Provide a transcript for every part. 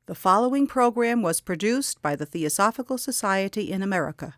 The following program was produced by the Theosophical Society in America.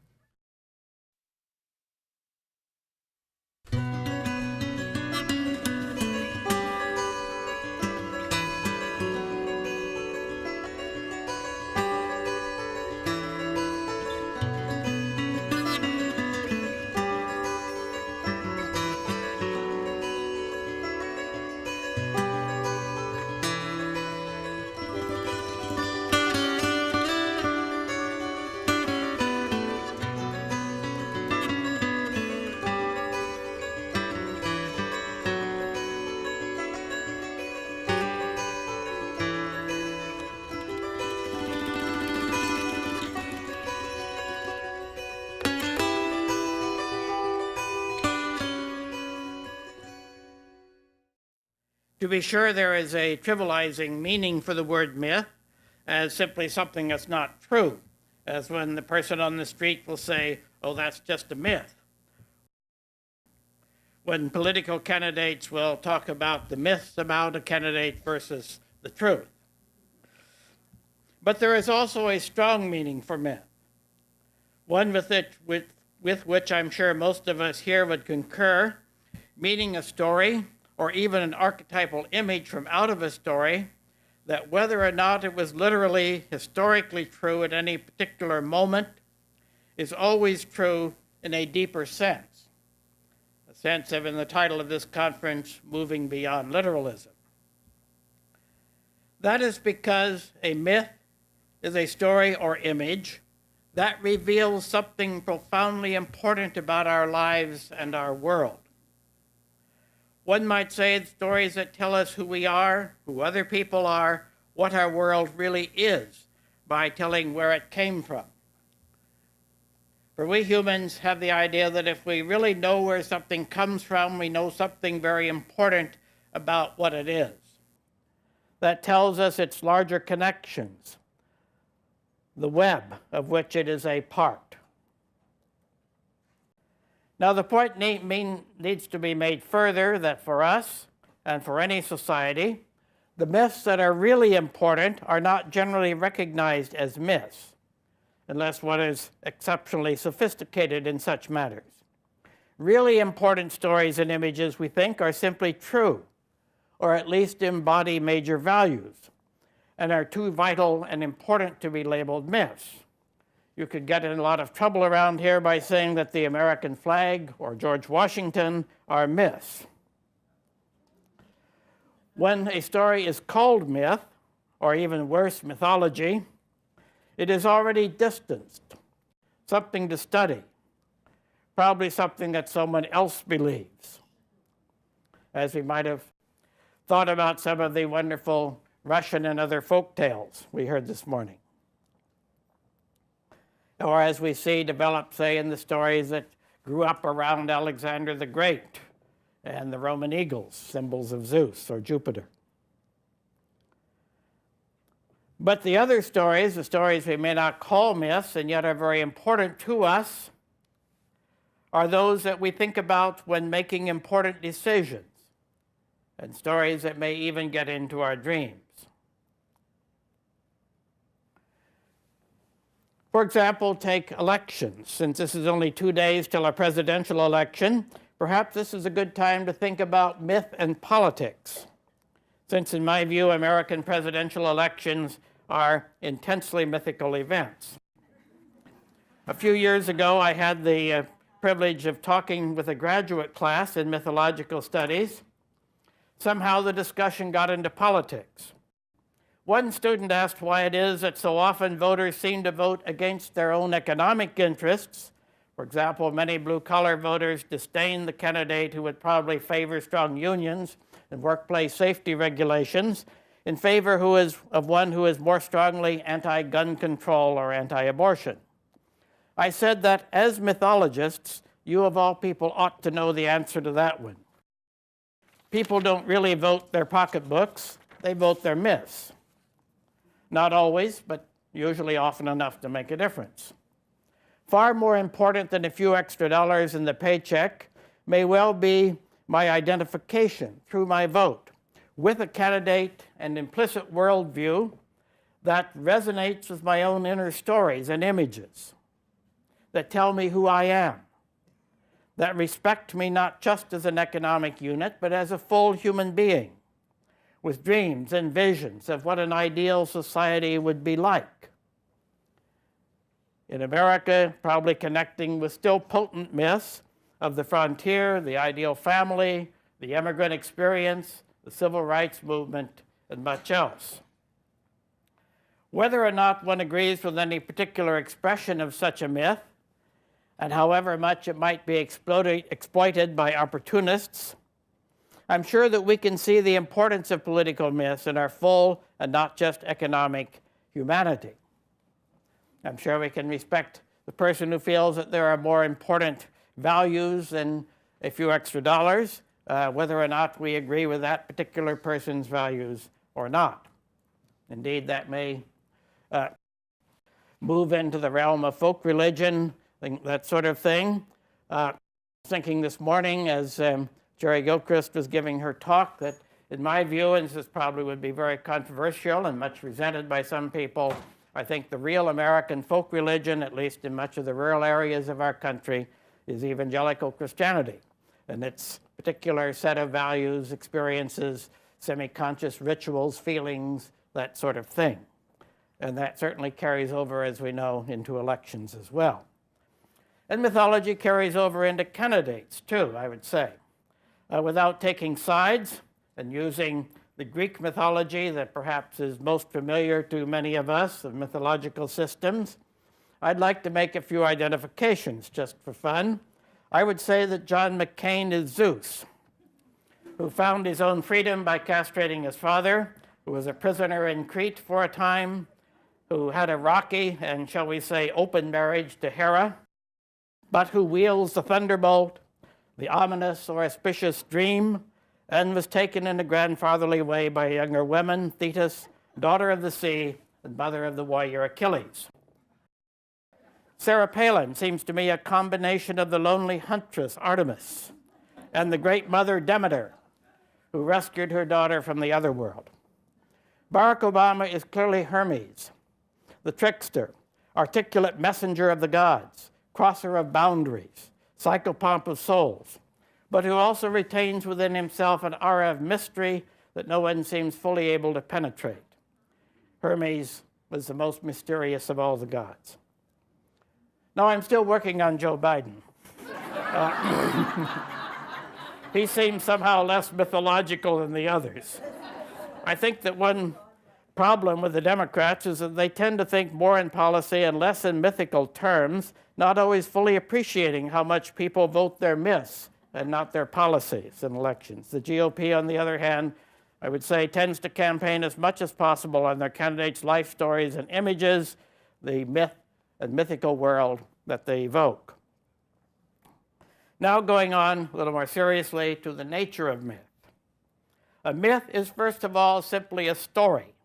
To be sure, there is a trivializing meaning for the word myth as simply something that's not true, as when the person on the street will say, "Oh, that's just a myth." When political candidates will talk about the myths about a candidate versus the truth. But there is also a strong meaning for myth, one with which I'm sure most of us here would concur, meaning a story or even an archetypal image from out of a story, that whether or not it was literally historically true at any particular moment is always true in a deeper sense, a sense of, in the title of this conference, moving beyond literalism. That is because a myth is a story or image that reveals something profoundly important about our lives and our world. One might say it's stories that tell us who we are, who other people are, what our world really is, by telling where it came from. For we humans have the idea that if we really know where something comes from, we know something very important about what it is. That tells us its larger connections, the web of which it is a part. Now, the point needs to be made further that for us and for any society, the myths that are really important are not generally recognized as myths, unless one is exceptionally sophisticated in such matters. Really important stories and images, we think, are simply true, or at least embody major values, and are too vital and important to be labeled myths. You could get in a lot of trouble around here by saying that the American flag or George Washington are myths. When a story is called myth, or even worse, mythology, it is already distanced, something to study, probably something that someone else believes, as we might have thought about some of the wonderful Russian and other folk tales we heard this morning. Or as we see developed, say, in the stories that grew up around Alexander the Great and the Roman eagles, symbols of Zeus or Jupiter. But the other stories, the stories we may not call myths and yet are very important to us, are those that we think about when making important decisions, and stories that may even get into our dreams. For example, take elections. Since this is only 2 days till a presidential election, perhaps this is a good time to think about myth and politics, since in my view, American presidential elections are intensely mythical events. A few years ago, I had the privilege of talking with a graduate class in mythological studies. Somehow the discussion got into politics. One student asked why it is that so often voters seem to vote against their own economic interests. For example, many blue-collar voters disdain the candidate who would probably favor strong unions and workplace safety regulations in favor of one who is more strongly anti-gun control or anti-abortion. I said that as mythologists, you of all people ought to know the answer to that one. People don't really vote their pocketbooks, they vote their myths. Not always, but usually often enough to make a difference. Far more important than a few extra dollars in the paycheck may well be my identification through my vote with a candidate and implicit worldview that resonates with my own inner stories and images, that tell me who I am, that respect me not just as an economic unit, but as a full human being, with dreams and visions of what an ideal society would be like. In America, probably connecting with still potent myths of the frontier, the ideal family, the immigrant experience, the civil rights movement, and much else. Whether or not one agrees with any particular expression of such a myth, and however much it might be exploited by opportunists, I'm sure that we can see the importance of political myths in our full and not just economic humanity. I'm sure we can respect the person who feels that there are more important values than a few extra dollars, whether or not we agree with that particular person's values or not. Indeed, that may move into the realm of folk religion, that sort of thing. Thinking this morning as Jerry Gilchrist was giving her talk that in my view, and this probably would be very controversial and much resented by some people, I think the real American folk religion, at least in much of the rural areas of our country, is evangelical Christianity and its particular set of values, experiences, semi-conscious rituals, feelings, that sort of thing. And that certainly carries over, as we know, into elections as well. And mythology carries over into candidates, too, I would say. Without taking sides and using the Greek mythology that perhaps is most familiar to many of us, of mythological systems, I'd like to make a few identifications just for fun. I would say that John McCain is Zeus, who found his own freedom by castrating his father, who was a prisoner in Crete for a time, who had a rocky and, shall we say, open marriage to Hera, but who wields the thunderbolt, the ominous or auspicious dream, and was taken in a grandfatherly way by a younger woman, Thetis, daughter of the sea and mother of the warrior Achilles. Sarah Palin seems to me a combination of the lonely huntress Artemis and the great mother Demeter, who rescued her daughter from the other world. Barack Obama is clearly Hermes, the trickster, articulate messenger of the gods, crosser of boundaries, psychopomp of souls, but who also retains within himself an aura of mystery that no one seems fully able to penetrate. Hermes was the most mysterious of all the gods. Now, I'm still working on Joe Biden. He seems somehow less mythological than the others. I think that one problem with the Democrats is that they tend to think more in policy and less in mythical terms, not always fully appreciating how much people vote their myths and not their policies in elections. The GOP, on the other hand, I would say, tends to campaign as much as possible on their candidates' life stories and images, the myth and mythical world that they evoke. Now going on a little more seriously to the nature of myth. A myth is, first of all, simply a story,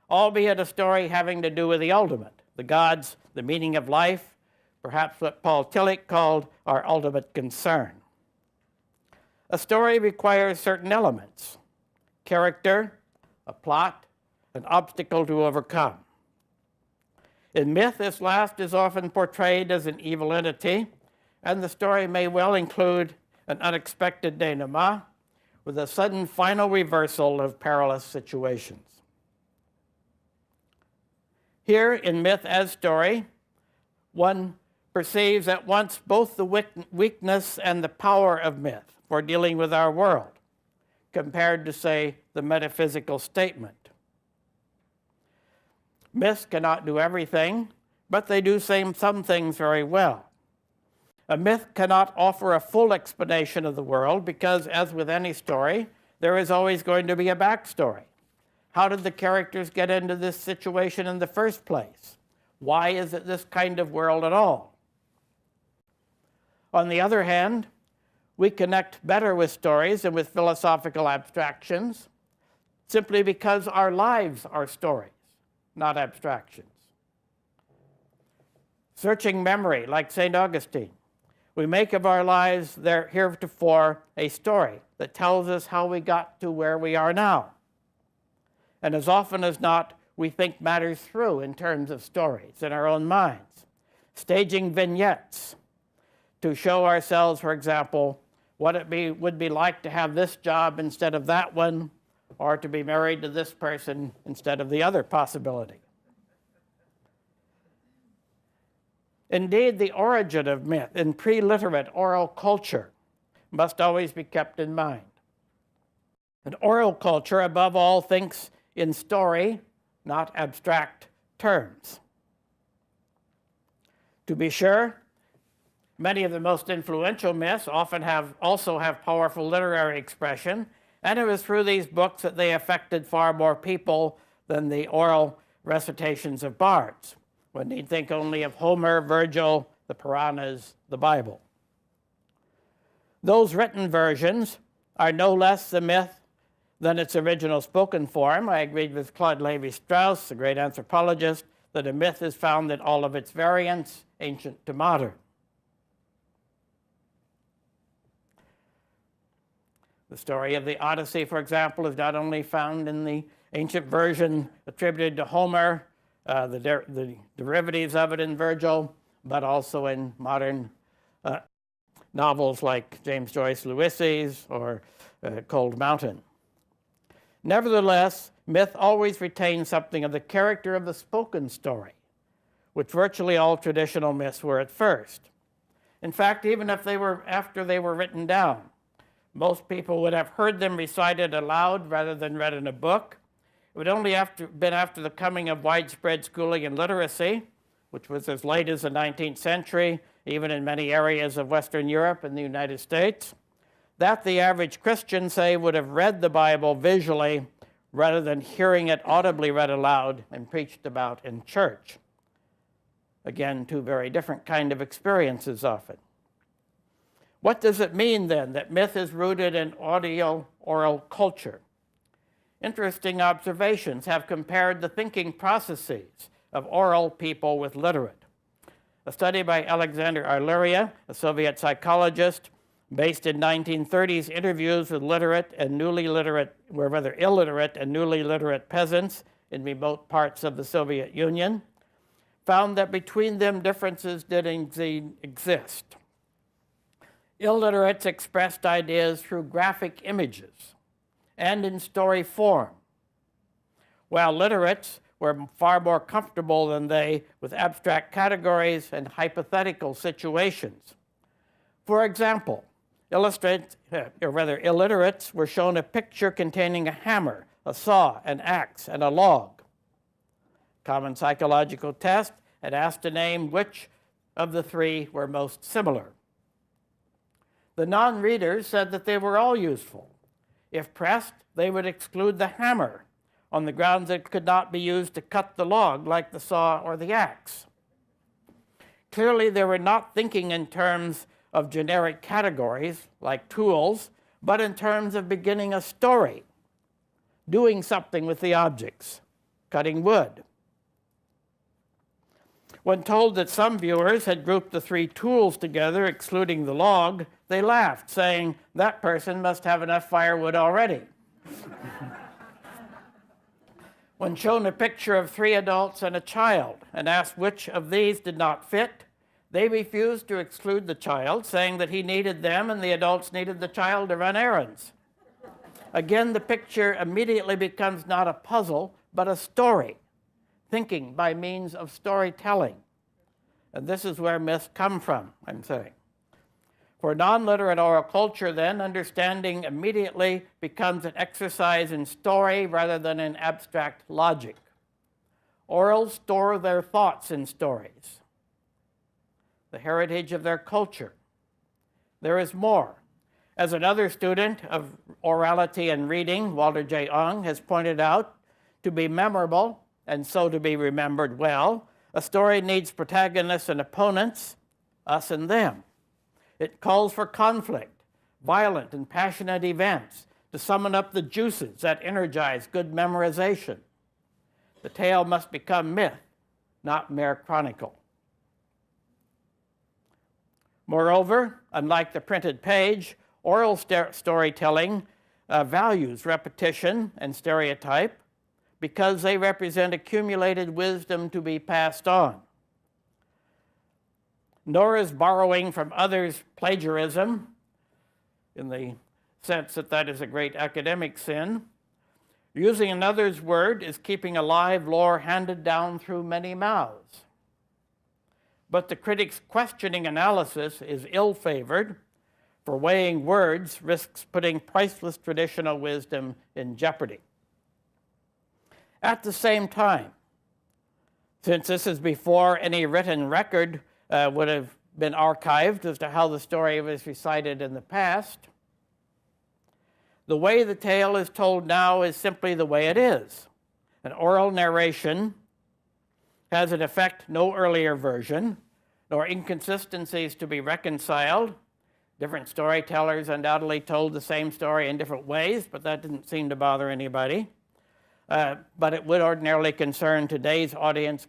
albeit a story having to do with the ultimate, the gods, the meaning of life, perhaps what Paul Tillich called our ultimate concern. A story requires certain elements: character, a plot, an obstacle to overcome. In myth, this last is often portrayed as an evil entity, and the story may well include an unexpected denouement with a sudden final reversal of perilous situations. Here, in myth as story, one perceives at once both the weakness and the power of myth for dealing with our world, compared to, say, the metaphysical statement. Myths cannot do everything, but they do some things very well. A myth cannot offer a full explanation of the world because, as with any story, there is always going to be a backstory. How did the characters get into this situation in the first place? Why is it this kind of world at all? On the other hand, we connect better with stories and with philosophical abstractions simply because our lives are stories, not abstractions. Searching memory, like St. Augustine, we make of our lives there heretofore a story that tells us how we got to where we are now. And as often as not, we think matters through in terms of stories in our own minds. Staging vignettes to show ourselves, for example, what it would be like to have this job instead of that one, or to be married to this person instead of the other possibility. Indeed, the origin of myth in pre-literate oral culture must always be kept in mind. And oral culture, above all, thinks in story, not abstract terms. To be sure, many of the most influential myths often also have powerful literary expression, and it was through these books that they affected far more people than the oral recitations of bards. One need think only of Homer, Virgil, the Puranas, the Bible. Those written versions are no less the myth than its original spoken form. I agreed with Claude Lévi-Strauss, the great anthropologist, that a myth is found in all of its variants, ancient to modern. The story of the Odyssey, for example, is not only found in the ancient version attributed to Homer, the derivatives of it in Virgil, but also in modern novels like James Joyce Ulysses or Cold Mountain. Nevertheless, myth always retains something of the character of the spoken story, which virtually all traditional myths were at first. In fact, even if after they were written down, most people would have heard them recited aloud rather than read in a book. It would only have been after the coming of widespread schooling and literacy, which was as late as the 19th century, even in many areas of Western Europe and the United States, that the average Christian, say, would have read the Bible visually rather than hearing it audibly read aloud and preached about in church. Again, two very different kind of experiences often. What does it mean, then, that myth is rooted in audio oral culture? Interesting observations have compared the thinking processes of oral people with literate. A study by Alexander Arleria, a Soviet psychologist, based in 1930s interviews with illiterate and newly literate peasants in remote parts of the Soviet Union, found that between them differences did indeed exist. Illiterates expressed ideas through graphic images and in story form, while literates were far more comfortable than they with abstract categories and hypothetical situations. For example, illiterates were shown a picture containing a hammer, a saw, an axe, and a log. Common psychological test had asked to name which of the three were most similar. The non-readers said that they were all useful. If pressed, they would exclude the hammer on the grounds that it could not be used to cut the log like the saw or the axe. Clearly, they were not thinking in terms of generic categories like tools, but in terms of beginning a story, doing something with the objects, cutting wood. When told that some viewers had grouped the three tools together, excluding the log, they laughed, saying, "That person must have enough firewood already." When shown a picture of three adults and a child and asked which of these did not fit, they refused to exclude the child, saying that he needed them and the adults needed the child to run errands. Again, the picture immediately becomes not a puzzle, but a story, thinking by means of storytelling. And this is where myths come from, I'm saying. For non-literate oral culture, then, understanding immediately becomes an exercise in story rather than in abstract logic. Orals store their thoughts in stories, the heritage of their culture. There is more. As another student of orality and reading, Walter J. Ong, has pointed out, to be memorable, and so to be remembered well, a story needs protagonists and opponents, us and them. It calls for conflict, violent and passionate events, to summon up the juices that energize good memorization. The tale must become myth, not mere chronicle. Moreover, unlike the printed page, oral storytelling values repetition and stereotype, because they represent accumulated wisdom to be passed on. Nor is borrowing from others plagiarism, in the sense that that is a great academic sin. Using another's word is keeping alive lore handed down through many mouths. But the critic's questioning analysis is ill-favored, for weighing words risks putting priceless traditional wisdom in jeopardy. At the same time, since this is before any written record would have been archived as to how the story was recited in the past, the way the tale is told now is simply the way it is. An oral narration has in effect no earlier version, nor inconsistencies to be reconciled. Different storytellers undoubtedly told the same story in different ways, but that didn't seem to bother anybody. But it would ordinarily concern today's audience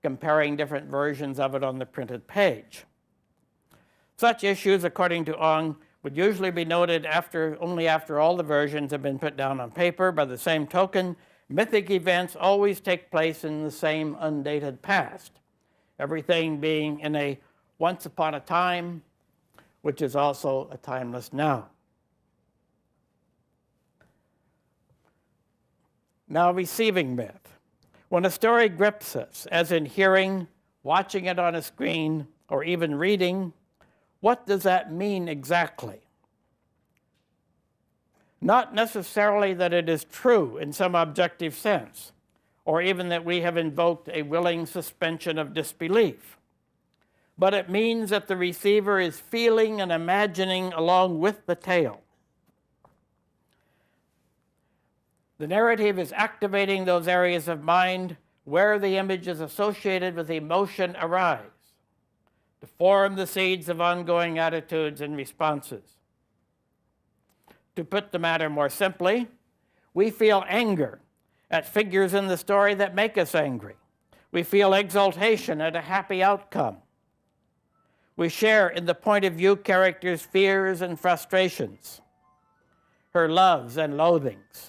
comparing different versions of it on the printed page. Such issues, according to Ong, would usually be noted only after all the versions have been put down on paper. By the same token, mythic events always take place in the same undated past, everything being in a once upon a time, which is also a timeless now. Now, receiving myth. When a story grips us, as in hearing, watching it on a screen, or even reading, what does that mean exactly? Not necessarily that it is true in some objective sense, or even that we have invoked a willing suspension of disbelief, but it means that the receiver is feeling and imagining along with the tale. The narrative is activating those areas of mind where the images associated with emotion arise, to form the seeds of ongoing attitudes and responses. To put the matter more simply, we feel anger at figures in the story that make us angry. We feel exultation at a happy outcome. We share in the point of view character's fears and frustrations, her loves and loathings.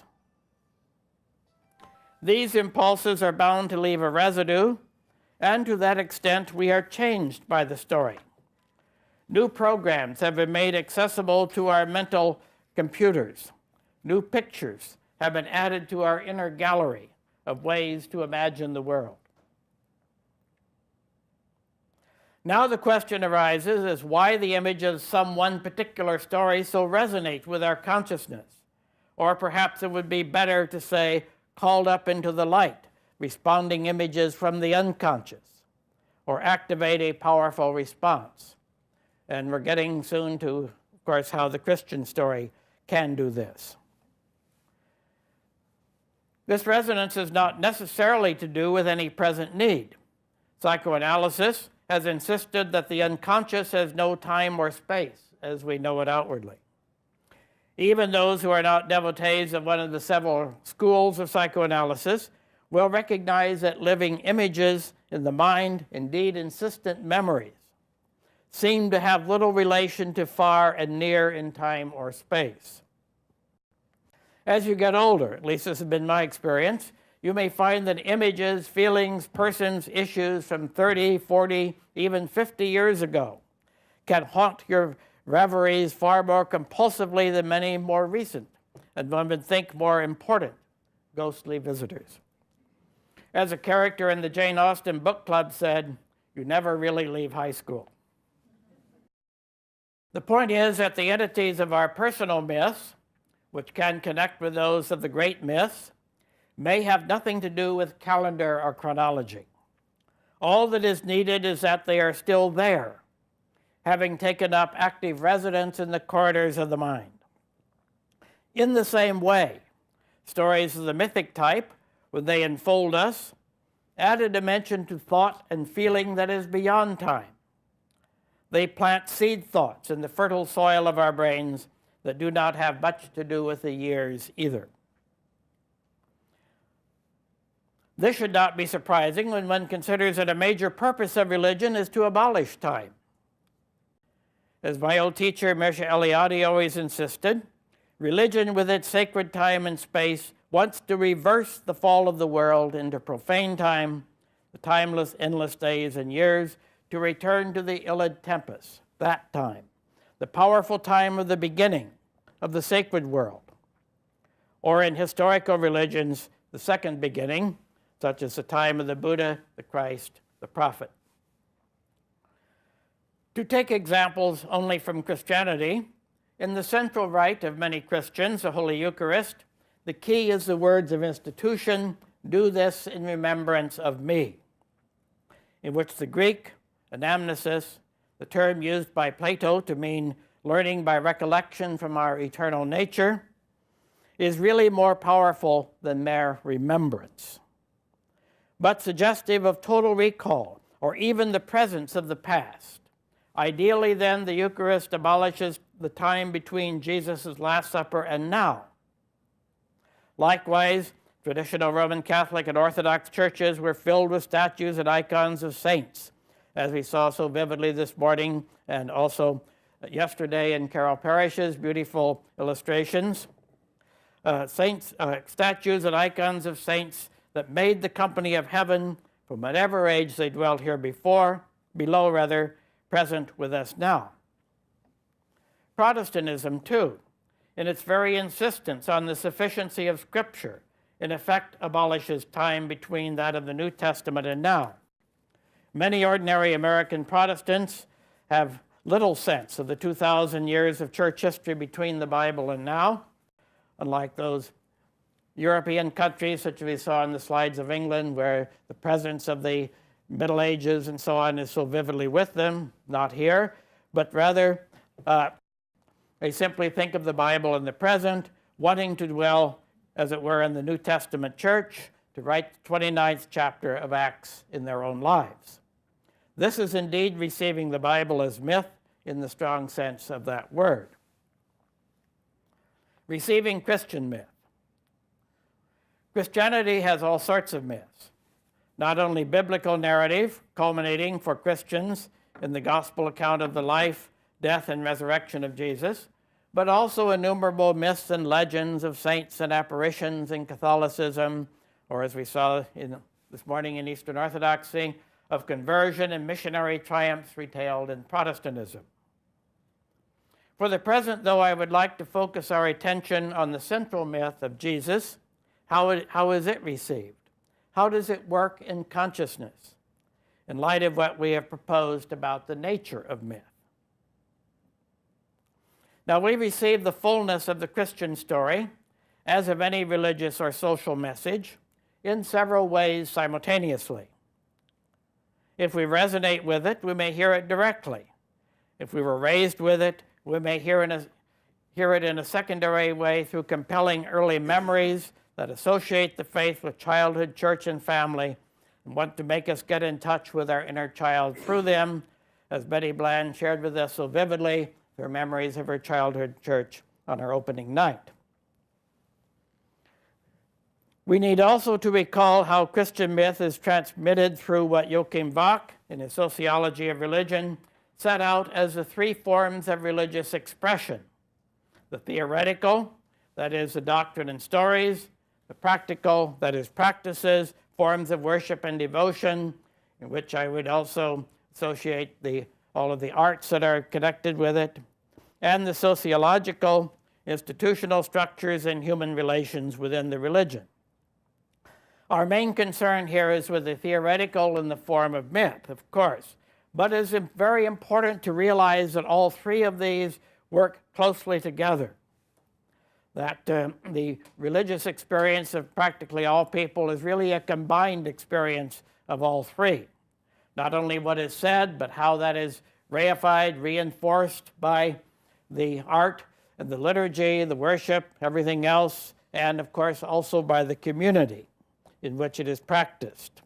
These impulses are bound to leave a residue, and to that extent we are changed by the story. New programs have been made accessible to our mental computers. New pictures have been added to our inner gallery of ways to imagine the world. Now the question arises as why the images of some one particular story so resonate with our consciousness. Or perhaps it would be better to say, called up into the light, responding images from the unconscious, or activate a powerful response. And we're getting soon to, of course, how the Christian story can do this. This resonance is not necessarily to do with any present need. Psychoanalysis has insisted that the unconscious has no time or space as we know it outwardly. Even those who are not devotees of one of the several schools of psychoanalysis will recognize that living images in the mind, indeed insistent memories, seem to have little relation to far and near in time or space. As you get older, at least this has been my experience, you may find that images, feelings, persons, issues from 30, 40, even 50 years ago can haunt your reveries far more compulsively than many more recent, and one would think more important, ghostly visitors. As a character in the Jane Austen book club said, you never really leave high school. The point is that the entities of our personal myths, which can connect with those of the great myths, may have nothing to do with calendar or chronology. All that is needed is that they are still there, having taken up active residence in the corridors of the mind. In the same way, stories of the mythic type, when they enfold us, add a dimension to thought and feeling that is beyond time. They plant seed thoughts in the fertile soil of our brains that do not have much to do with the years either. This should not be surprising when one considers that a major purpose of religion is to abolish time. As my old teacher, Mircea Eliade, always insisted, Religion, with its sacred time and space, wants to reverse the fall of the world into profane time, the timeless, endless days and years, to return to the Iliad Tempest, that time, the powerful time of the beginning of the sacred world. Or in historical religions, the second beginning, such as the time of the Buddha, the Christ, the prophet. To take examples only from Christianity, in the central rite of many Christians, the Holy Eucharist, the key is the words of institution, "Do this in remembrance of me," in which the Greek anamnesis, the term used by Plato to mean learning by recollection from our eternal nature, is really more powerful than mere remembrance, but suggestive of total recall or even the presence of the past. Ideally, then, the Eucharist abolishes the time between Jesus' Last Supper and now. Likewise, traditional Roman Catholic and Orthodox churches were filled with statues and icons of saints, as we saw so vividly this morning and also yesterday in Carol Parrish's beautiful illustrations. Statues and icons of saints that made the company of heaven from whatever age they dwelt here below, present with us now. Protestantism, too, in its very insistence on the sufficiency of Scripture, in effect abolishes time between that of the New Testament and now. Many ordinary American Protestants have little sense of the 2,000 years of church history between the Bible and now, unlike those European countries, such as we saw in the slides of England, where the presence of the Middle Ages and so on is so vividly with them, not here, but rather they simply think of the Bible in the present, wanting to dwell, as it were, in the New Testament church, to write the 29th chapter of Acts in their own lives. This is indeed receiving the Bible as myth in the strong sense of that word. Receiving Christian myth. Christianity has all sorts of myths, not only biblical narrative, culminating for Christians in the gospel account of the life, death, and resurrection of Jesus, but also innumerable myths and legends of saints and apparitions in Catholicism, or as we saw this morning in Eastern Orthodoxy, of conversion and missionary triumphs retailed in Protestantism. For the present, though, I would like to focus our attention on the central myth of Jesus. How is it received? How does it work in consciousness, in light of what we have proposed about the nature of myth? Now, we receive the fullness of the Christian story, as of any religious or social message, in several ways simultaneously. If we resonate with it, we may hear it directly. If we were raised with it, we may hear it in a secondary way through compelling early memories that associate the faith with childhood, church, and family, and want to make us get in touch with our inner child through them, as Betty Bland shared with us so vividly her memories of her childhood church on her opening night. We need also to recall how Christian myth is transmitted through what Joachim Bach, in his Sociology of Religion, set out as the three forms of religious expression: the theoretical, that is, the doctrine and stories; the practical, that is, practices, forms of worship and devotion, in which I would also associate all of the arts that are connected with it; and the sociological, institutional structures and human relations within the religion. Our main concern here is with the theoretical in the form of myth, of course, but it is very important to realize that all three of these work closely together. That the religious experience of practically all people is really a combined experience of all three. Not only what is said, but how that is reified, reinforced by the art and the liturgy, the worship, everything else, and of course also by the community in which it is practiced.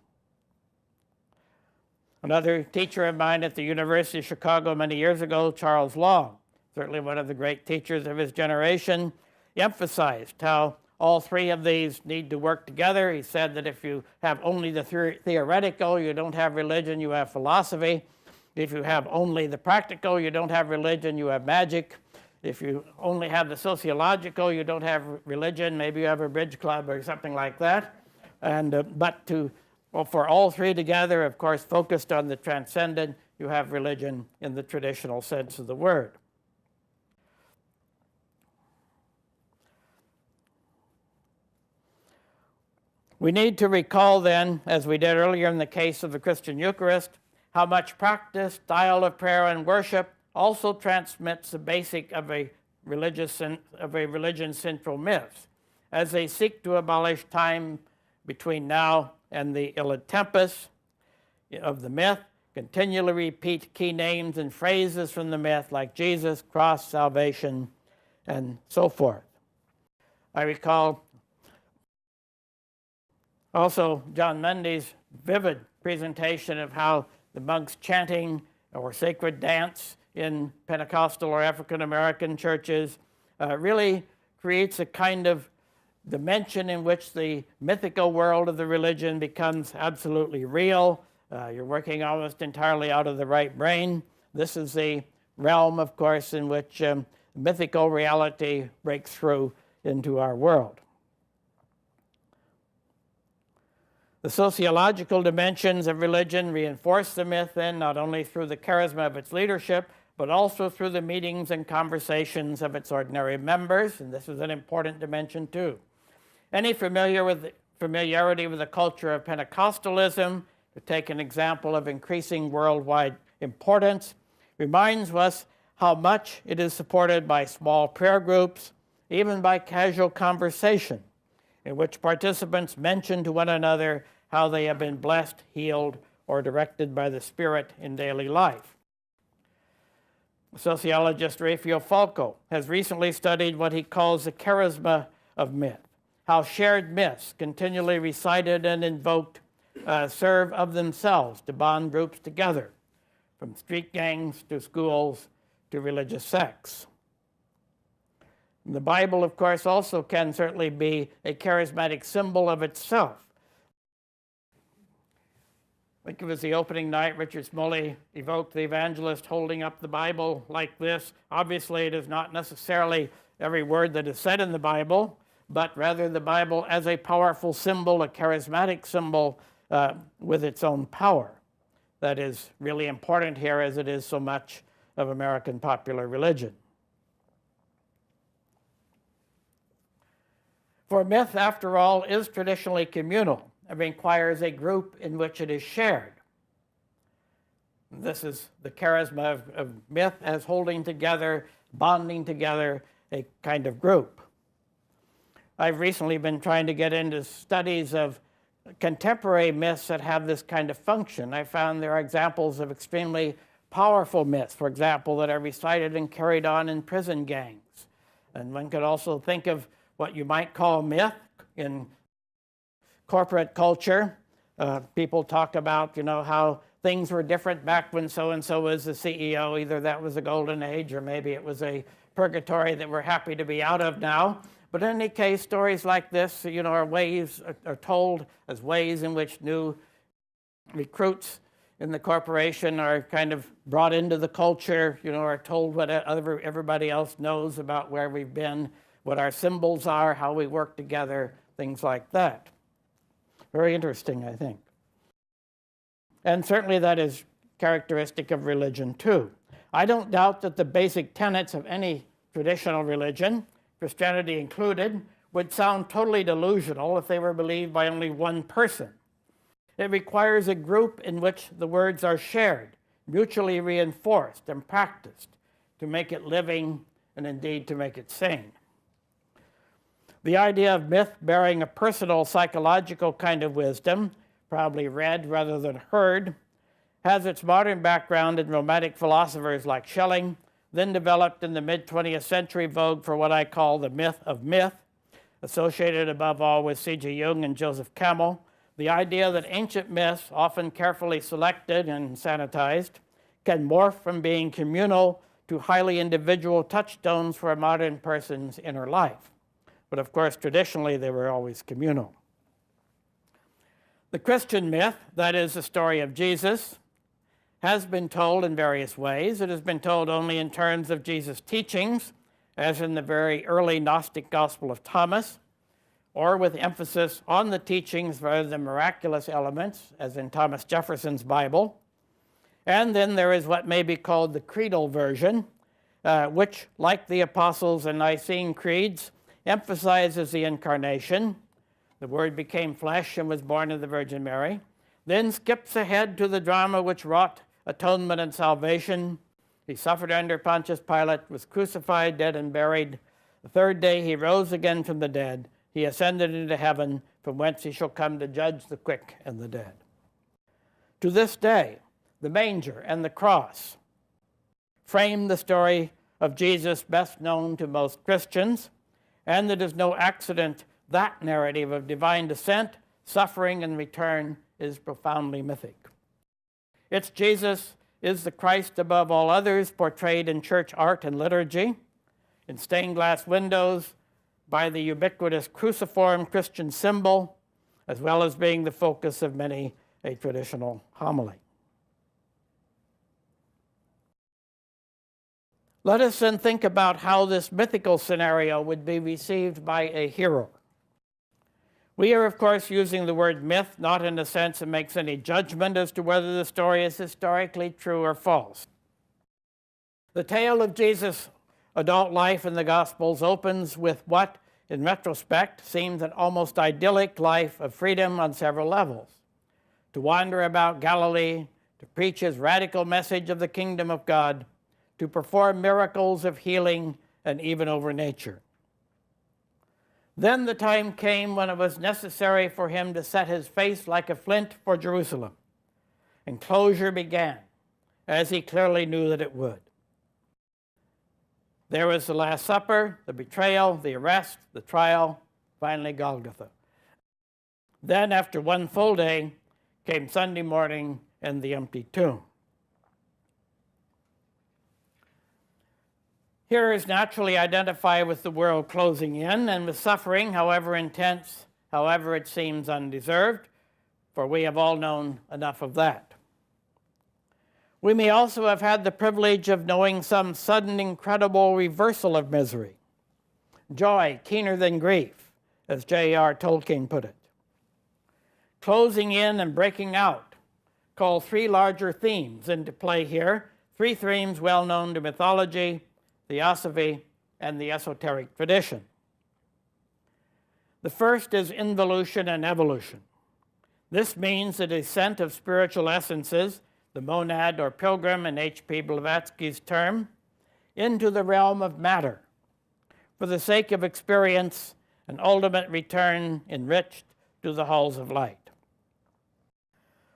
Another teacher of mine at the University of Chicago many years ago, Charles Long, certainly one of the great teachers of his generation, emphasized how all three of these need to work together. He said that if you have only the theoretical, you don't have religion, you have philosophy. If you have only the practical, you don't have religion, you have magic. If you only have the sociological, you don't have religion. Maybe you have a bridge club or something like that. But for all three together, of course, focused on the transcendent, you have religion in the traditional sense of the word. We need to recall then, as we did earlier in the case of the Christian Eucharist, how much practice, style of prayer, and worship also transmits the basic of a religion's central myths, as they seek to abolish time between now and the Ellwood tempest of the myth, continually repeat key names and phrases from the myth like Jesus, cross, salvation, and so forth. I recall also John Mundy's vivid presentation of how the monks chanting or sacred dance in Pentecostal or African American churches really creates a kind of dimension in which the mythical world of the religion becomes absolutely real. You're working almost entirely out of the right brain. This is the realm, of course, in which mythical reality breaks through into our world. The sociological dimensions of religion reinforce the myth then, not only through the charisma of its leadership, but also through the meetings and conversations of its ordinary members, and this is an important dimension too. Any familiarity with the culture of Pentecostalism, to take an example of increasing worldwide importance, reminds us how much it is supported by small prayer groups, even by casual conversation, in which participants mention to one another how they have been blessed, healed, or directed by the Spirit in daily life. Sociologist Raphael Falco has recently studied what he calls the charisma of myth, how shared myths, continually recited and invoked, serve of themselves to bond groups together, from street gangs to schools to religious sects. The Bible, of course, also can certainly be a charismatic symbol of itself. I think it was the opening night, Richard Smalley evoked the evangelist holding up the Bible like this. Obviously, it is not necessarily every word that is said in the Bible, but rather the Bible as a powerful symbol, a charismatic symbol with its own power. That is really important here, as it is so much of American popular religion. For myth, after all, is traditionally communal. It requires a group in which it is shared. This is the charisma of myth as holding together, bonding together a kind of group. I've recently been trying to get into studies of contemporary myths that have this kind of function. I found there are examples of extremely powerful myths, for example, that are recited and carried on in prison gangs. And one could also think of what you might call myth in corporate culture. People talk about, how things were different back when so-and-so was the CEO. Either that was a golden age or maybe it was a purgatory that we're happy to be out of now. But in any case, stories like this, are told as ways in which new recruits in the corporation are kind of brought into the culture, are told what everybody else knows about where we've been, what our symbols are, how we work together, things like that. Very interesting, I think. And certainly that is characteristic of religion too. I don't doubt that the basic tenets of any traditional religion, Christianity included, would sound totally delusional if they were believed by only one person. It requires a group in which the words are shared, mutually reinforced and practiced to make it living and indeed to make it sane. The idea of myth bearing a personal psychological kind of wisdom, probably read rather than heard, has its modern background in Romantic philosophers like Schelling, then developed in the mid-20th century vogue for what I call the myth of myth, associated above all with C.G. Jung and Joseph Campbell. The idea that ancient myths, often carefully selected and sanitized, can morph from being communal to highly individual touchstones for a modern person's inner life. But of course, traditionally, they were always communal. The Christian myth, that is the story of Jesus, has been told in various ways. It has been told only in terms of Jesus' teachings, as in the very early Gnostic Gospel of Thomas, or with emphasis on the teachings rather than miraculous elements, as in Thomas Jefferson's Bible. And then there is what may be called the creedal version, which, like the Apostles' and Nicene creeds, emphasizes the Incarnation. The Word became flesh and was born of the Virgin Mary. Then skips ahead to the drama which wrought atonement and salvation. He suffered under Pontius Pilate, was crucified, dead, and buried. The third day he rose again from the dead. He ascended into heaven, from whence he shall come to judge the quick and the dead. To this day, the manger and the cross frame the story of Jesus best known to most Christians, and it is no accident that narrative of divine descent, suffering, and return is profoundly mythic. Its Jesus is the Christ above all others portrayed in church art and liturgy, in stained glass windows, by the ubiquitous cruciform Christian symbol, as well as being the focus of many a traditional homily. Let us then think about how this mythical scenario would be received by a hero. We are, of course, using the word myth not in a sense that makes any judgment as to whether the story is historically true or false. The tale of Jesus' adult life in the Gospels opens with what, in retrospect, seems an almost idyllic life of freedom on several levels. To wander about Galilee, to preach his radical message of the kingdom of God, to perform miracles of healing and even over nature. Then the time came when it was necessary for him to set his face like a flint for Jerusalem, and closure began, as he clearly knew that it would. There was the Last Supper, the betrayal, the arrest, the trial, finally Golgotha. Then, after one full day, came Sunday morning and the empty tomb. Hearers naturally identify with the world closing in and with suffering, however intense, however it seems undeserved, for we have all known enough of that. We may also have had the privilege of knowing some sudden, incredible reversal of misery. Joy keener than grief, as J.R. Tolkien put it. Closing in and breaking out call three larger themes into play here, three themes well known to mythology, Theosophy, and the esoteric tradition. The first is involution and evolution. This means the descent of spiritual essences, the monad or pilgrim in H.P. Blavatsky's term, into the realm of matter, for the sake of experience and ultimate return enriched to the halls of light.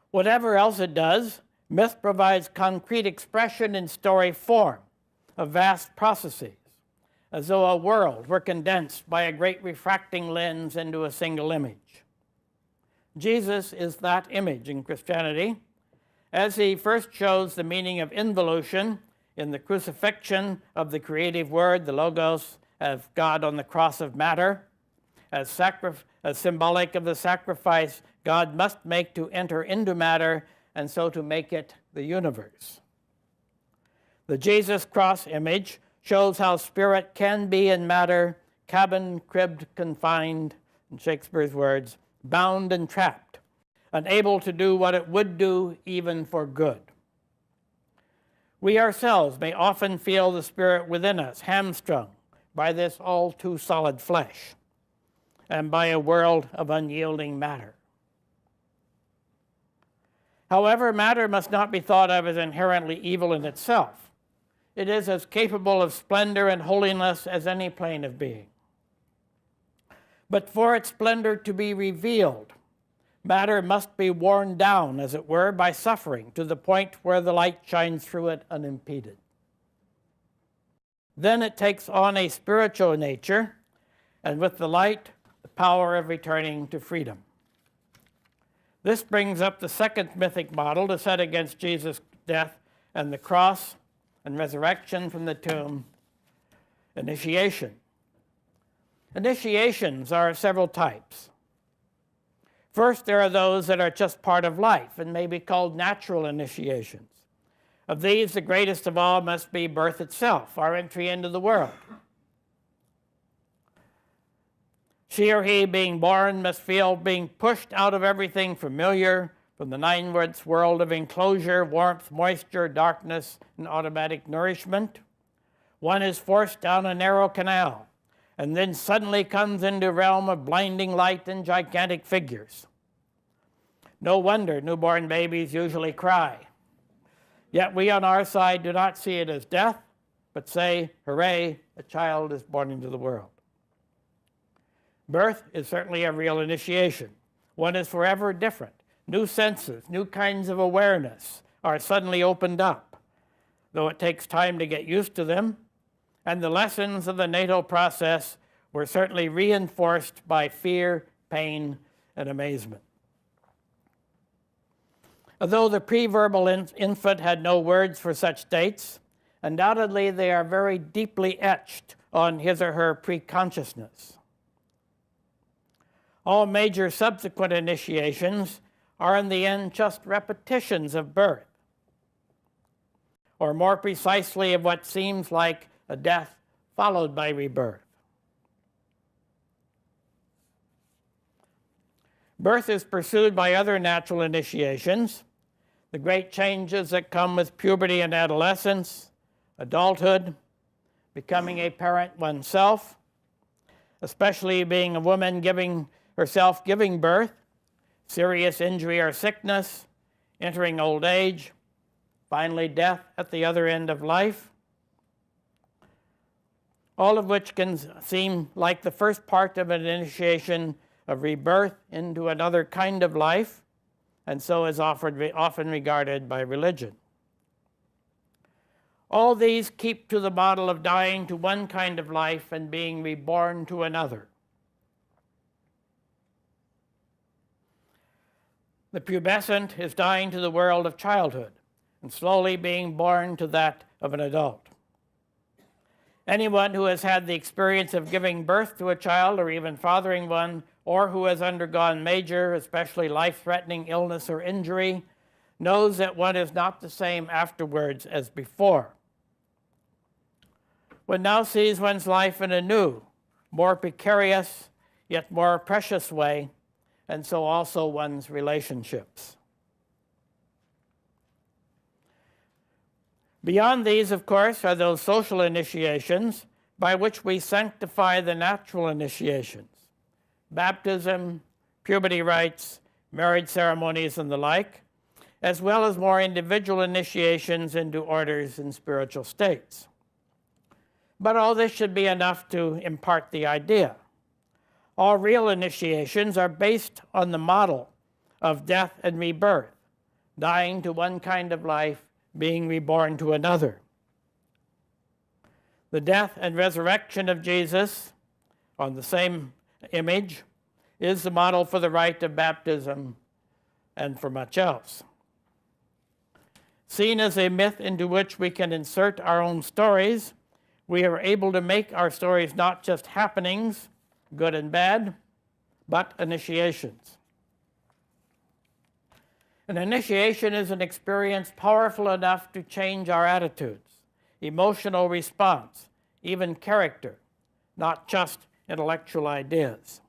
Whatever else it does, myth provides concrete expression in story form of vast processes, as though a world were condensed by a great refracting lens into a single image. Jesus is that image in Christianity, as he first shows the meaning of involution in the crucifixion of the creative word, the Logos, of God on the cross of matter, as symbolic of the sacrifice God must make to enter into matter and so to make it the universe. The Jesus cross image shows how spirit can be in matter, cabin, cribbed, confined, in Shakespeare's words, bound and trapped, unable to do what it would do even for good. We ourselves may often feel the spirit within us hamstrung by this all too solid flesh and by a world of unyielding matter. However, matter must not be thought of as inherently evil in itself. It is as capable of splendor and holiness as any plane of being. But for its splendor to be revealed, matter must be worn down, as it were, by suffering to the point where the light shines through it unimpeded. Then it takes on a spiritual nature, and with the light, the power of returning to freedom. This brings up the second mythic model to set against Jesus' death and the cross and resurrection from the tomb, initiation. Initiations are of several types. First, there are those that are just part of life and may be called natural initiations. Of these, the greatest of all must be birth itself, our entry into the world. She or he being born must feel being pushed out of everything familiar, from the nine-words world of enclosure, warmth, moisture, darkness, and automatic nourishment. One is forced down a narrow canal, and then suddenly comes into a realm of blinding light and gigantic figures. No wonder newborn babies usually cry. Yet we on our side do not see it as death, but say, hooray, a child is born into the world. Birth is certainly a real initiation. One is forever different. New senses, new kinds of awareness are suddenly opened up, though it takes time to get used to them, and the lessons of the natal process were certainly reinforced by fear, pain, and amazement. Although the pre-verbal infant had no words for such states, undoubtedly they are very deeply etched on his or her pre-consciousness. All major subsequent initiations are in the end just repetitions of birth, or more precisely of what seems like a death followed by rebirth. Birth is pursued by other natural initiations, the great changes that come with puberty and adolescence, adulthood, becoming a parent oneself, especially being a woman giving birth, serious injury or sickness, entering old age, finally death at the other end of life, all of which can seem like the first part of an initiation of rebirth into another kind of life, and so is often regarded by religion. All these keep to the model of dying to one kind of life and being reborn to another. The pubescent is dying to the world of childhood and slowly being born to that of an adult. Anyone who has had the experience of giving birth to a child or even fathering one, or who has undergone major, especially life-threatening illness or injury, knows that one is not the same afterwards as before. One now sees one's life in a new, more precarious, yet more precious way, and so also one's relationships. Beyond these, of course, are those social initiations by which we sanctify the natural initiations: baptism, puberty rites, marriage ceremonies, and the like, as well as more individual initiations into orders and spiritual states. But all this should be enough to impart the idea. All real initiations are based on the model of death and rebirth, dying to one kind of life, being reborn to another. The death and resurrection of Jesus, on the same image, is the model for the rite of baptism and for much else. Seen as a myth into which we can insert our own stories, we are able to make our stories not just happenings, good and bad, but initiations. An initiation is an experience powerful enough to change our attitudes, emotional response, even character, not just intellectual ideas.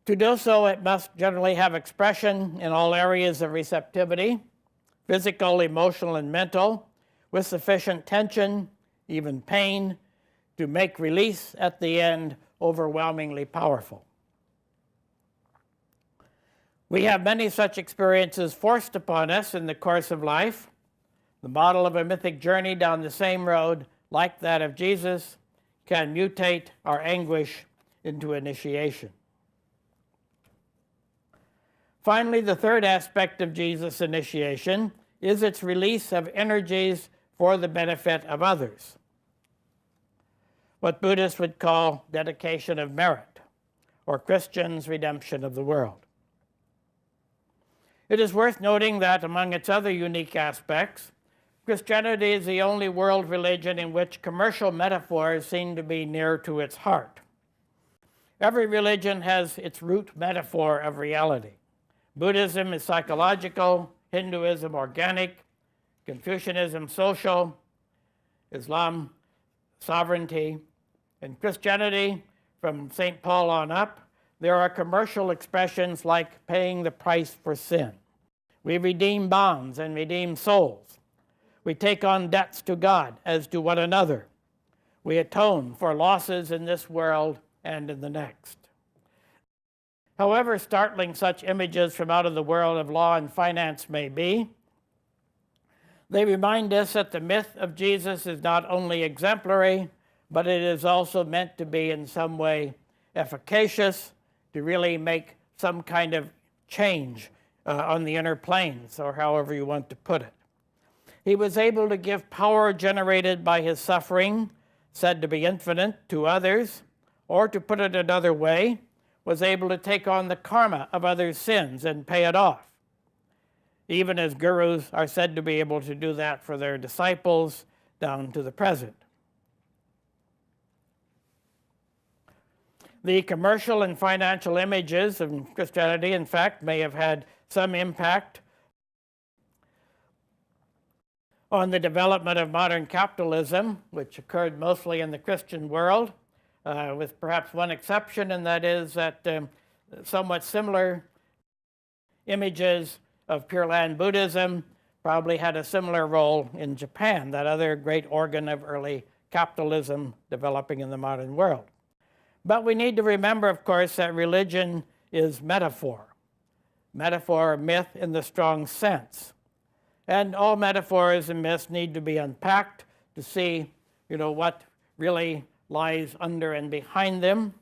To do so, it must generally have expression in all areas of receptivity, physical, emotional, and mental, with sufficient tension, even pain, to make release at the end overwhelmingly powerful. We have many such experiences forced upon us in the course of life. The model of a mythic journey down the same road, like that of Jesus, can mutate our anguish into initiation. Finally, the third aspect of Jesus' initiation is its release of energies for the benefit of others, what Buddhists would call dedication of merit, or Christians' redemption of the world. It is worth noting that among its other unique aspects, Christianity is the only world religion in which commercial metaphors seem to be near to its heart. Every religion has its root metaphor of reality. Buddhism is psychological, Hinduism organic, Confucianism, social, Islam, sovereignty, and Christianity, from St. Paul on up, there are commercial expressions like paying the price for sin. We redeem bonds and redeem souls. We take on debts to God as to one another. We atone for losses in this world and in the next. However startling such images from out of the world of law and finance may be, they remind us that the myth of Jesus is not only exemplary, but it is also meant to be in some way efficacious, to really make some kind of change on the inner planes, or however you want to put it. He was able to give power generated by his suffering, said to be infinite, to others, or to put it another way, was able to take on the karma of others' sins and pay it off. Even as gurus are said to be able to do that for their disciples down to the present. The commercial and financial images of Christianity, in fact, may have had some impact on the development of modern capitalism, which occurred mostly in the Christian world, with perhaps one exception, and that is that somewhat similar images of Pure Land Buddhism probably had a similar role in Japan, that other great organ of early capitalism developing in the modern world. But we need to remember, of course, that religion is metaphor. Metaphor, myth in the strong sense. And all metaphors and myths need to be unpacked to see, what really lies under and behind them.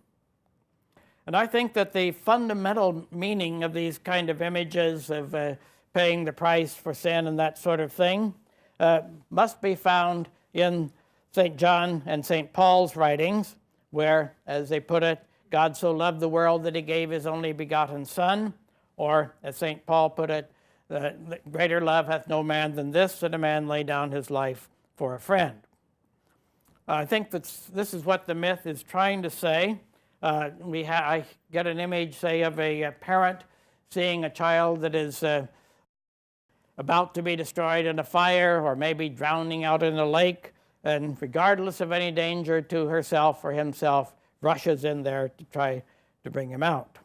And I think that the fundamental meaning of these kind of images of paying the price for sin and that sort of thing must be found in St. John and St. Paul's writings, where, as they put it, God so loved the world that he gave his only begotten Son, or, as St. Paul put it, greater love hath no man than this, that a man lay down his life for a friend. I think that this is what the myth is trying to say. I get an image, say, of a parent seeing a child that is about to be destroyed in a fire, or maybe drowning out in a lake, and regardless of any danger to herself or himself, rushes in there to try to bring him out.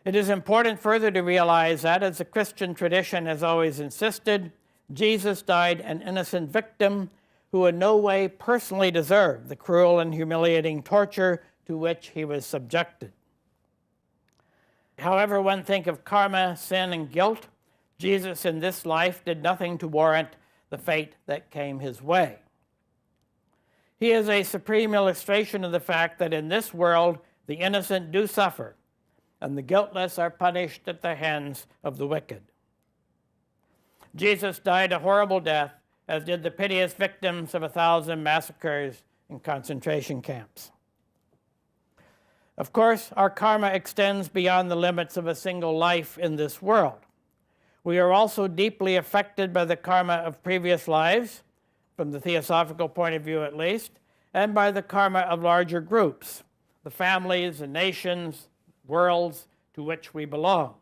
It is important further to realize that, as the Christian tradition has always insisted, Jesus died an innocent victim who in no way personally deserved the cruel and humiliating torture to which he was subjected. However one think of karma, sin, and guilt, Jesus in this life did nothing to warrant the fate that came his way. He is a supreme illustration of the fact that in this world the innocent do suffer, and the guiltless are punished at the hands of the wicked. Jesus died a horrible death, as did the piteous victims of 1,000 massacres in concentration camps. Of course, our karma extends beyond the limits of a single life in this world. We are also deeply affected by the karma of previous lives, from the theosophical point of view at least, and by the karma of larger groups, the families, the nations, worlds to which we belong.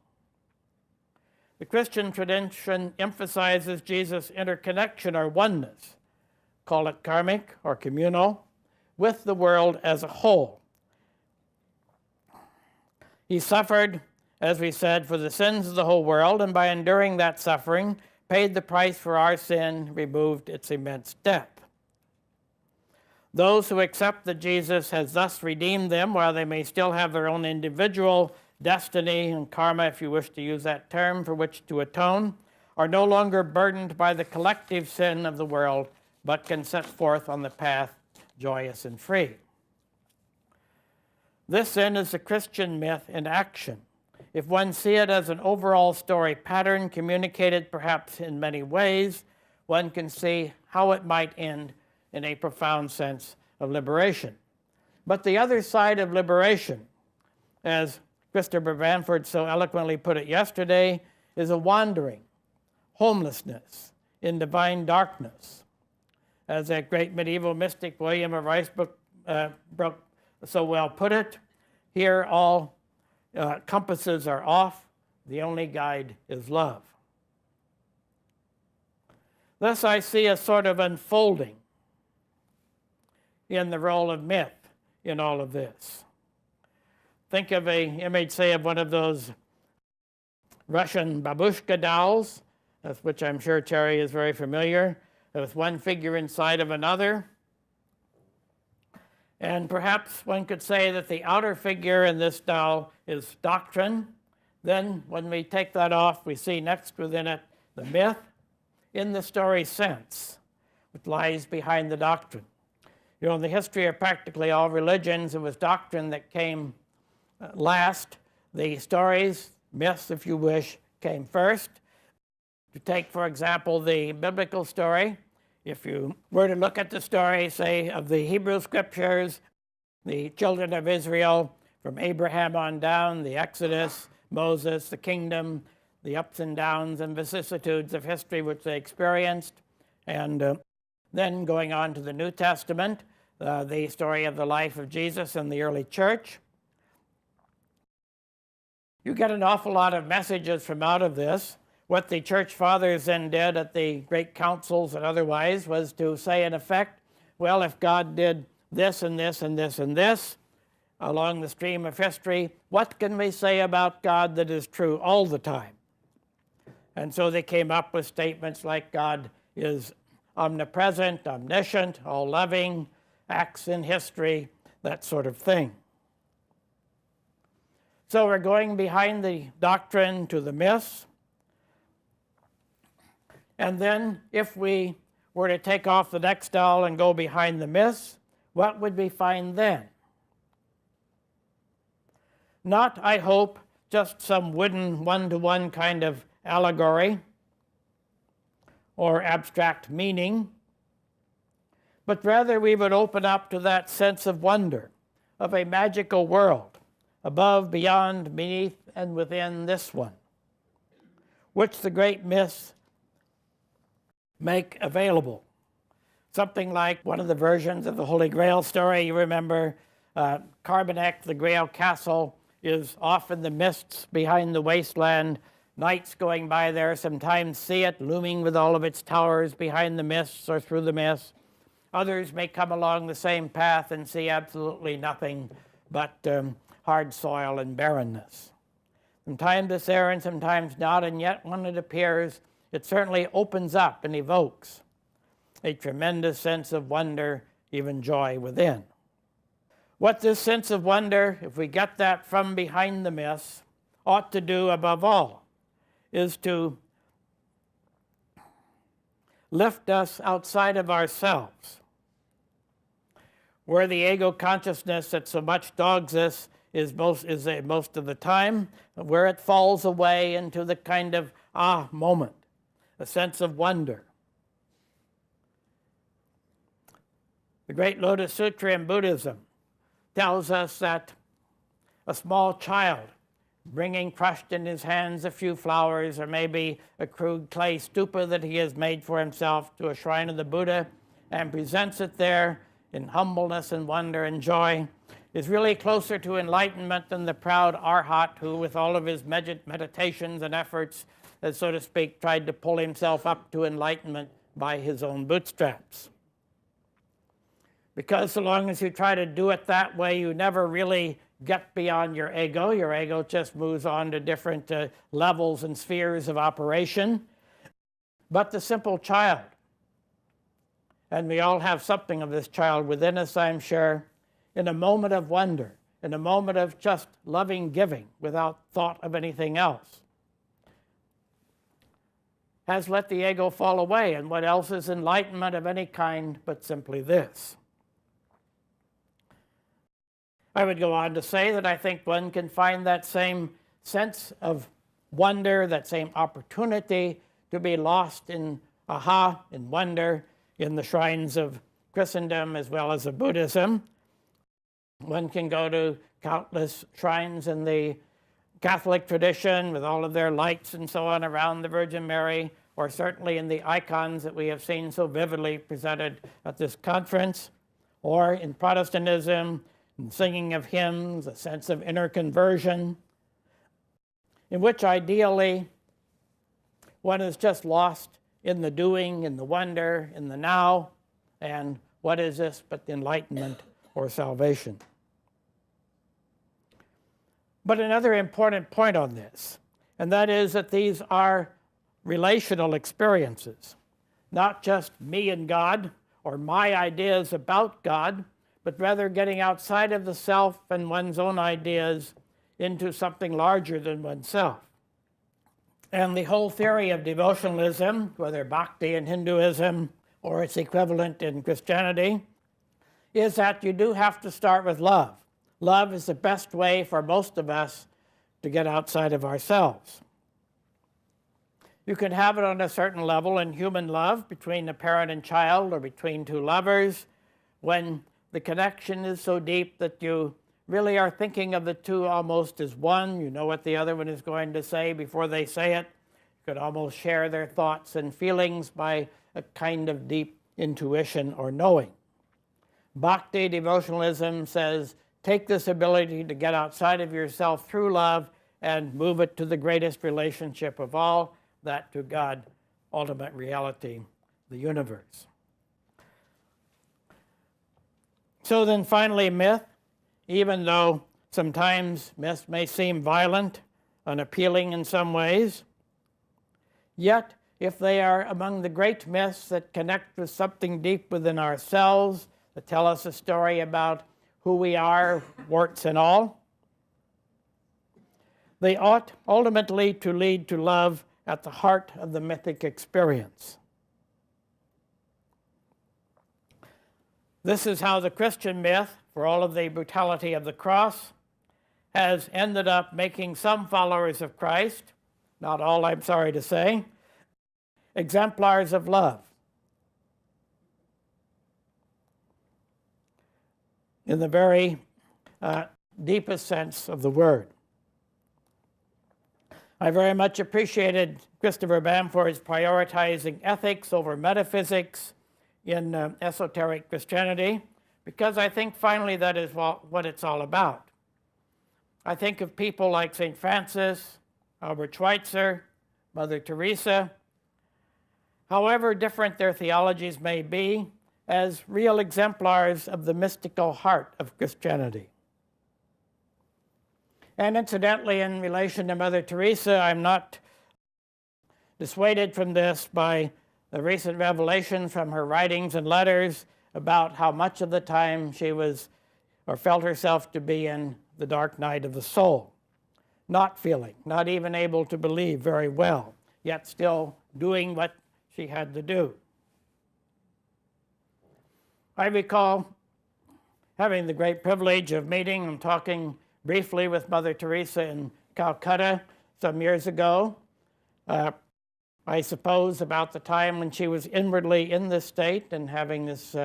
The Christian tradition emphasizes Jesus' interconnection or oneness, call it karmic or communal, with the world as a whole. He suffered, as we said, for the sins of the whole world, and by enduring that suffering, paid the price for our sin, removed its immense debt. Those who accept that Jesus has thus redeemed them, while they may still have their own individual destiny and karma, if you wish to use that term, for which to atone, are no longer burdened by the collective sin of the world, but can set forth on the path joyous and free. This sin is the Christian myth in action. If one see it as an overall story pattern communicated perhaps in many ways, one can see how it might end in a profound sense of liberation. But the other side of liberation, as Christopher Bamford so eloquently put it yesterday, is a wandering, homelessness in divine darkness. As that great medieval mystic William of Ricebrook so well put it, here all compasses are off, The only guide is love. Thus I see a sort of unfolding in the role of myth in all of this. Think of an image, say, of one of those Russian babushka dolls, with which I'm sure Terry is very familiar, with one figure inside of another. And perhaps one could say that the outer figure in this doll is doctrine. Then when we take that off, we see next within it the myth in the story sense, which lies behind the doctrine. You know, in the history of practically all religions, it was doctrine that came last. The stories, myths if you wish, came first. To take, for example, the biblical story, if you were to look at the story, say, of the Hebrew Scriptures, the children of Israel, from Abraham on down, the Exodus, Moses, the kingdom, the ups and downs and vicissitudes of history which they experienced, and then going on to the New Testament, the story of the life of Jesus and the early church. You get an awful lot of messages from out of this. What the church fathers then did at the great councils and otherwise was to say, in effect, well, if God did this and this and this and this along the stream of history, what can we say about God that is true all the time? And so they came up with statements like God is omnipresent, omniscient, all-loving, acts in history, that sort of thing. So we're going behind the doctrine to the myths. And then if we were to take off the next doll and go behind the myths, what would we find then? Not, I hope, just some wooden one-to-one kind of allegory or abstract meaning, but rather we would open up to that sense of wonder, of a magical world, above, beyond, beneath, and within this one, which the great myths make available. Something like one of the versions of the Holy Grail story, you remember, Carbonek, the Grail castle, is off in the mists behind the wasteland. Knights going by there sometimes see it looming with all of its towers behind the mists or through the mists. Others may come along the same path and see absolutely nothing but hard soil and barrenness. Sometimes it's there and sometimes not, and yet when it appears, it certainly opens up and evokes a tremendous sense of wonder, even joy within. What this sense of wonder, if we get that from behind the myths, ought to do above all is to lift us outside of ourselves. Where the ego consciousness that so much dogs us is most of the time, where it falls away into the kind of moment, a sense of wonder. The great Lotus Sutra in Buddhism tells us that a small child bringing crushed in his hands a few flowers or maybe a crude clay stupa that he has made for himself to a shrine of the Buddha and presents it there in humbleness and wonder and joy is really closer to enlightenment than the proud arhat who, with all of his meditations and efforts, has, so to speak, tried to pull himself up to enlightenment by his own bootstraps. Because so long as you try to do it that way, you never really get beyond your ego. Your ego just moves on to different levels and spheres of operation. But the simple child, and we all have something of this child within us, I'm sure, in a moment of wonder, in a moment of just loving giving without thought of anything else, has let the ego fall away. And what else is enlightenment of any kind but simply this? I would go on to say that I think one can find that same sense of wonder, that same opportunity to be lost in in wonder, in the shrines of Christendom as well as of Buddhism. One can go to countless shrines in the Catholic tradition with all of their lights and so on around the Virgin Mary, or certainly in the icons that we have seen so vividly presented at this conference, or in Protestantism, and singing of hymns, a sense of inner conversion. in which ideally one is just lost in the doing, in the wonder, in the now, and what is this but enlightenment or salvation? But another important point on this, and that is that these are relational experiences, not just me and God or my ideas about God, but rather getting outside of the self and one's own ideas into something larger than oneself. And the whole theory of devotionalism, whether bhakti in Hinduism or its equivalent in Christianity, is that you do have to start with love. Love is the best way for most of us to get outside of ourselves. You can have it on a certain level in human love between a parent and child or between two lovers when the connection is so deep that you really are thinking of the two almost as one. You know what the other one is going to say before they say it. You could almost share their thoughts and feelings by a kind of deep intuition or knowing. Bhakti devotionalism says, take this ability to get outside of yourself through love and move it to the greatest relationship of all, that to God, ultimate reality, the universe. So then finally, myth, even though sometimes myths may seem violent, unappealing in some ways, yet if they are among the great myths that connect with something deep within ourselves, that tell us a story about who we are, warts and all, they ought ultimately to lead to love at the heart of the mythic experience. This is how the Christian myth, for all of the brutality of the cross, has ended up making some followers of Christ, not all, I'm sorry to say, exemplars of love. In the very deepest sense of the word. I very much appreciated Christopher Bamford's prioritizing ethics over metaphysics in esoteric Christianity, because I think finally that is what it's all about. I think of people like St. Francis, Albert Schweitzer, Mother Teresa, however different their theologies may be, as real exemplars of the mystical heart of Christianity. And incidentally, in relation to Mother Teresa, I'm not dissuaded from this by the recent revelation from her writings and letters about how much of the time she was or felt herself to be in the dark night of the soul, not feeling, not even able to believe very well, yet still doing what she had to do. I recall having the great privilege of meeting and talking briefly with Mother Teresa in Calcutta some years ago. I suppose about the time when she was inwardly in this state and having this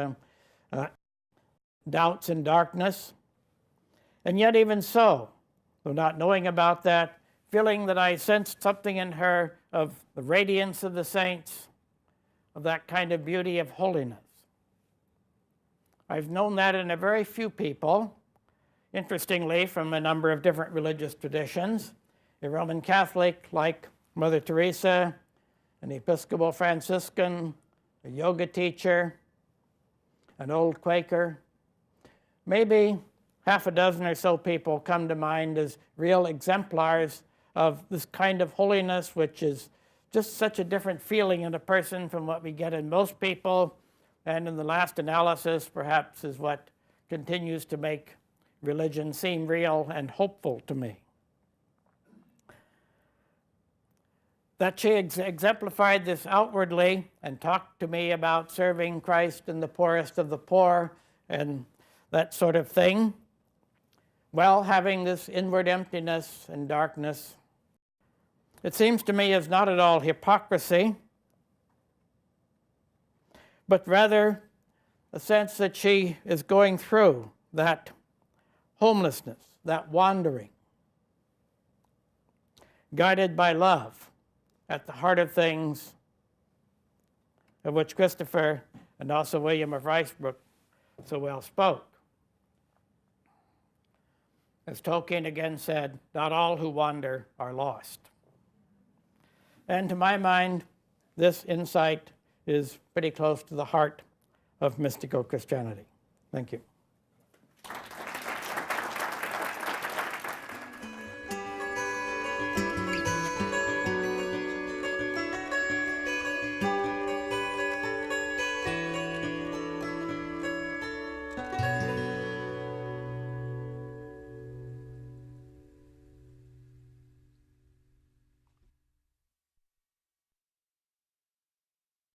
doubts and darkness. And yet even so, though not knowing about that, feeling that I sensed something in her of the radiance of the saints, of that kind of beauty of holiness. I've known that in a very few people, interestingly from a number of different religious traditions. A Roman Catholic like Mother Teresa, an Episcopal Franciscan, a yoga teacher, an old Quaker. Maybe half a dozen or so people come to mind as real exemplars of this kind of holiness, which is just such a different feeling in a person from what we get in most people, and in the last analysis perhaps is what continues to make religion seem real and hopeful to me. That she exemplified this outwardly and talked to me about serving Christ and the poorest of the poor and that sort of thing, while having this inward emptiness and darkness, it seems to me is not at all hypocrisy, but rather a sense that she is going through that homelessness, that wandering, guided by love at the heart of things, of which Christopher and also William of Ricebrook so well spoke. As Tolkien again said, not all who wander are lost. And to my mind, this insight is pretty close to the heart of mystical Christianity. Thank you.